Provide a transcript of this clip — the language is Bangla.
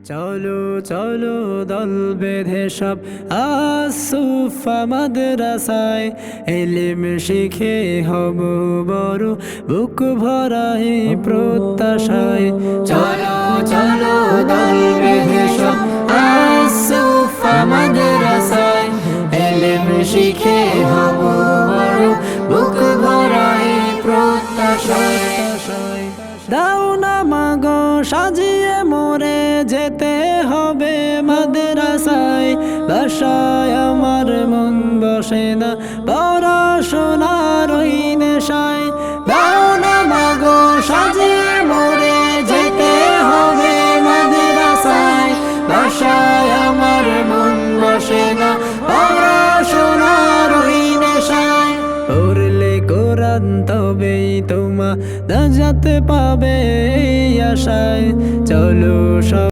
চলো চলো দল বেঁধে সব আসুফা মাদ্রাসায়, ইলম শিখে হব বড় বুক ভরাই প্রত্যাশায়। চলো চলো দল বেঁধে সব আসুফা মাদ্রাসায়, ইলম শিখে হব বড় বুক ভরাই প্রত্যাশায়। দাও না মাগো সাজিয়ে মোরে যেতে হবে মাদ্রাসায়, বাসায় আমার মন বসে না পড়াশোনার ওই নেশায়। দাও না মাগো সাজিয়ে মোরে যেতে হবে মাদ্রাসায়, বাসায় আমার মন বসে না পড়াশোনার ওই নেশায়। পড়লে কোরআন তবেই তোমার নাজাত পাবে এই আশায়। চলো সব